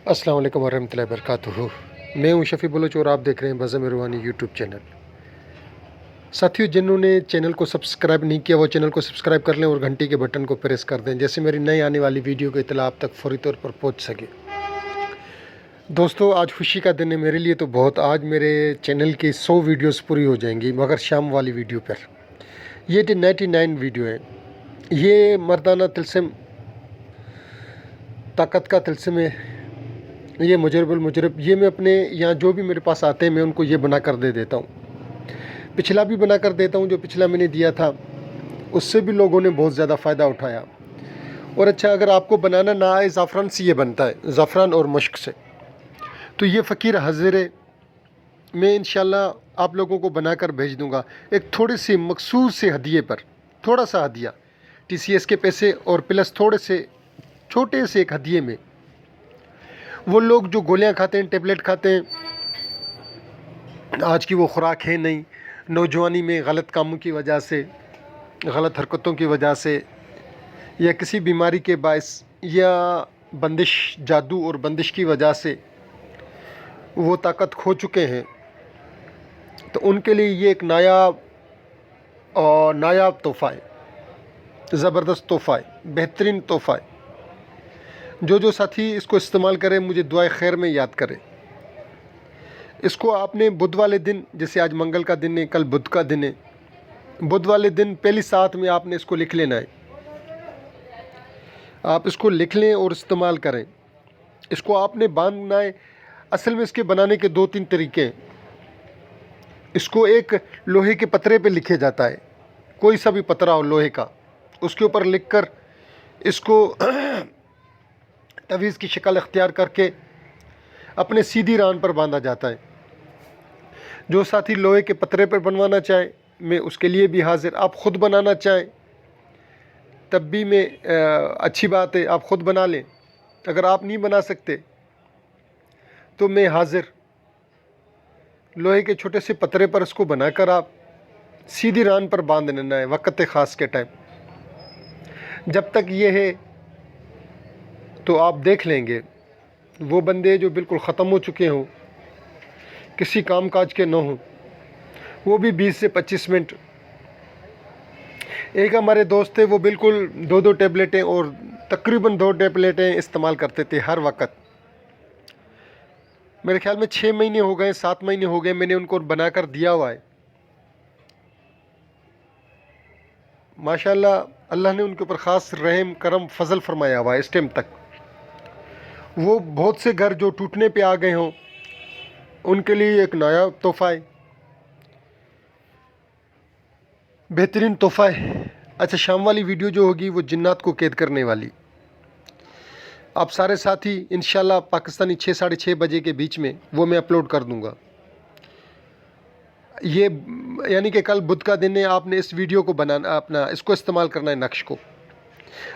السلام علیکم ورحمۃ اللہ وبرکاتہ۔ میں ہوں شفیع بلوچ اور آپ دیکھ رہے ہیں بزم روحانی یوٹیوب چینل۔ ساتھیو، جنہوں نے چینل کو سبسکرائب نہیں کیا وہ چینل کو سبسکرائب کر لیں اور گھنٹی کے بٹن کو پریس کر دیں، جیسے میری نئی آنے والی ویڈیو کی اطلاع آپ تک فوری طور پر پہنچ سکے۔ دوستو، آج خوشی کا دن ہے میرے لیے تو بہت۔ آج میرے چینل کی 100 ویڈیوز پوری ہو جائیں گی، مگر شام والی ویڈیو پر۔ یہ 99 ویڈیو ہیں۔ یہ مردانہ طلسم، طاقت کا طلسم ہے، یہ مجرب المجرب۔ یہ میں اپنے یہاں جو بھی میرے پاس آتے ہیں میں ان کو یہ بنا کر دے دیتا ہوں۔ پچھلا بھی بنا کر دیتا ہوں، جو پچھلا میں نے دیا تھا اس سے بھی لوگوں نے بہت زیادہ فائدہ اٹھایا۔ اور اچھا، اگر آپ کو بنانا نہ آئے، زعفران سے یہ بنتا ہے، زعفران اور مشک سے، تو یہ فقیر حاضر ہے۔ میں انشاءاللہ آپ لوگوں کو بنا کر بھیج دوں گا، ایک تھوڑے سے مخصوص سے ہدیے پر، تھوڑا سا ہدیہ، ٹی سی ایس کے پیسے اور پلس تھوڑے سے چھوٹے سے ایک ہدیے میں۔ وہ لوگ جو گولیاں کھاتے ہیں، ٹیبلٹ کھاتے ہیں، آج کی وہ خوراک ہے نہیں، نوجوانی میں غلط کاموں کی وجہ سے، غلط حرکتوں کی وجہ سے، یا کسی بیماری کے باعث، یا بندش، جادو اور بندش کی وجہ سے وہ طاقت کھو چکے ہیں، تو ان کے لیے یہ ایک نایاب تحفہ ہے، زبردست تحفہ ہے، بہترین تحفہ ہے۔ جو ساتھی اس کو استعمال کرے مجھے دعائے خیر میں یاد کرے۔ اس کو آپ نے بدھ والے دن، جیسے آج منگل کا دن ہے، کل بدھ کا دن ہے، بدھ والے دن پہلی ساتھ میں آپ نے اس کو لکھ لینا ہے۔ آپ اس کو لکھ لیں اور استعمال کریں۔ اس کو آپ نے باندھنا ہے۔ اصل میں اس کے بنانے کے 2-3 طریقے ہیں۔ اس کو ایک لوہے کے پترے پہ لکھے جاتا ہے، کوئی سا بھی پترا ہو لوہے کا، اس کے اوپر لکھ کر اس کو تعویذ کی شکل اختیار کر کے اپنے سیدھی ران پر باندھا جاتا ہے۔ جو ساتھی لوہے کے پترے پر بنوانا چاہیں میں اس کے لیے بھی حاضر۔ آپ خود بنانا چاہیں تب بھی میں اچھی بات ہے، آپ خود بنا لیں۔ اگر آپ نہیں بنا سکتے تو میں حاضر۔ لوہے کے چھوٹے سے پترے پر اس کو بنا کر آپ سیدھی ران پر باندھ لینا ہے وقت خاص کے ٹائم۔ جب تک یہ ہے تو آپ دیکھ لیں گے وہ بندے جو بالکل ختم ہو چکے ہوں، کسی کام کاج کے نہ ہوں، وہ بھی 20 سے 25 منٹ۔ ایک ہمارے دوست تھے، وہ بالکل 2 ٹیبلٹیں اور تقریباً 2 ٹیبلٹیں استعمال کرتے تھے ہر وقت۔ میرے خیال میں 6 مہینے ہو گئے، 7 مہینے ہو گئے، میں نے ان کو بنا کر دیا ہوا ہے۔ ماشاءاللہ اللہ نے ان کے اوپر خاص رحم کرم فضل فرمایا ہوا ہے اس ٹائم تک۔ وہ بہت سے گھر جو ٹوٹنے پہ آ گئے ہوں ان کے لیے ایک نایاب تحفہ ہے، بہترین تحفہ ہے۔ اچھا، شام والی ویڈیو جو ہوگی وہ جنات کو قید کرنے والی۔ آپ سارے ساتھی انشاءاللہ پاکستانی 6-6:30 بجے کے بیچ میں وہ میں اپلوڈ کر دوں گا۔ یہ یعنی کہ کل بدھ کا دن ہے، آپ نے اس ویڈیو کو بنانا، اپنا اس کو استعمال کرنا ہے، نقش کو۔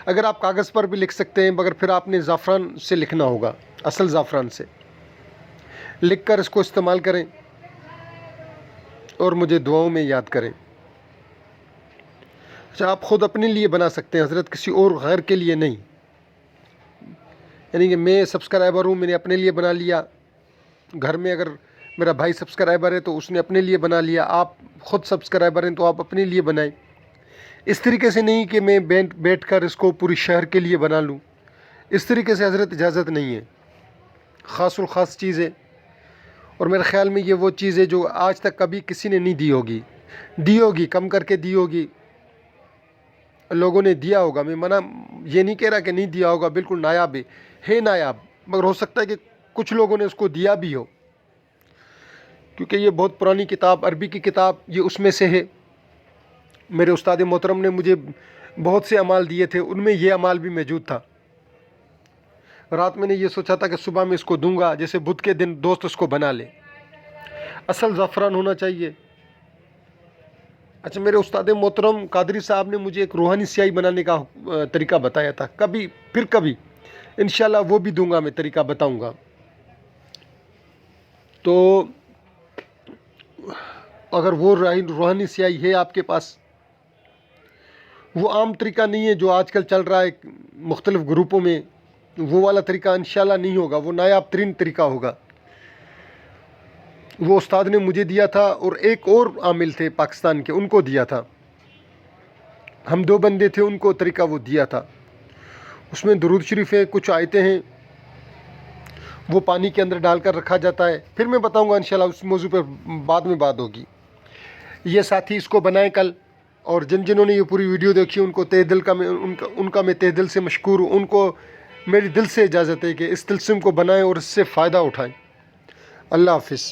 اگر آپ کاغذ پر بھی لکھ سکتے ہیں، مگر پھر آپ نے زعفران سے لکھنا ہوگا، اصل زعفران سے لکھ کر اس کو استعمال کریں اور مجھے دعاؤں میں یاد کریں۔ اچھا، آپ خود اپنے لیے بنا سکتے ہیں حضرت، کسی اور غیر کے لیے نہیں۔ یعنی کہ میں سبسکرائبر ہوں، میں نے اپنے لیے بنا لیا۔ گھر میں اگر میرا بھائی سبسکرائبر ہے تو اس نے اپنے لیے بنا لیا۔ آپ خود سبسکرائبر ہیں تو آپ اپنے لیے بنائیں۔ اس طریقے سے نہیں کہ میں بیٹھ کر اس کو پوری شہر کے لیے بنا لوں، اس طریقے سے حضرت اجازت نہیں ہے۔ خاص الخاص چیز ہے، اور میرے خیال میں یہ وہ چیز ہے جو آج تک کبھی کسی نے نہیں دی ہوگی، کم کر کے دی ہوگی، لوگوں نے دیا ہوگا۔ میں منع یہ نہیں کہہ رہا کہ نہیں دیا ہوگا، بالکل نایاب ہے نایاب، مگر ہو سکتا ہے کہ کچھ لوگوں نے اس کو دیا بھی ہو، کیونکہ یہ بہت پرانی کتاب، عربی کی کتاب، یہ اس میں سے ہے۔ میرے استاد محترم نے مجھے بہت سے اعمال دیے تھے، ان میں یہ اعمال بھی موجود تھا۔ رات میں نے یہ سوچا تھا کہ صبح میں اس کو دوں گا، جیسے بدھ کے دن دوست اس کو بنا لے۔ اصل زعفران ہونا چاہیے۔ اچھا، میرے استاد محترم قادری صاحب نے مجھے ایک روحانی سیاہی بنانے کا طریقہ بتایا تھا، کبھی انشاءاللہ وہ بھی دوں گا، میں طریقہ بتاؤں گا۔ تو اگر وہ روحانی سیاہی ہے آپ کے پاس، وہ عام طریقہ نہیں ہے جو آج کل چل رہا ہے مختلف گروپوں میں، وہ والا طریقہ انشاءاللہ نہیں ہوگا، وہ نایاب ترین طریقہ ہوگا۔ وہ استاد نے مجھے دیا تھا اور ایک اور عامل تھے پاکستان کے، ان کو دیا تھا، ہم 2 بندے تھے، ان کو طریقہ وہ دیا تھا۔ اس میں درود شریف ہے، کچھ آیتیں ہیں، وہ پانی کے اندر ڈال کر رکھا جاتا ہے۔ پھر میں بتاؤں گا انشاءاللہ، اس موضوع پر بعد میں بات ہوگی۔ یہ ساتھی اس کو بنائیں کل، اور جنہوں نے یہ پوری ویڈیو دیکھی ان کو تہ دل کا میں ان کا میں تہ دل سے مشکور ہوں۔ ان کو میری دل سے اجازت ہے کہ اس تلسم کو بنائیں اور اس سے فائدہ اٹھائیں۔ اللہ حافظ۔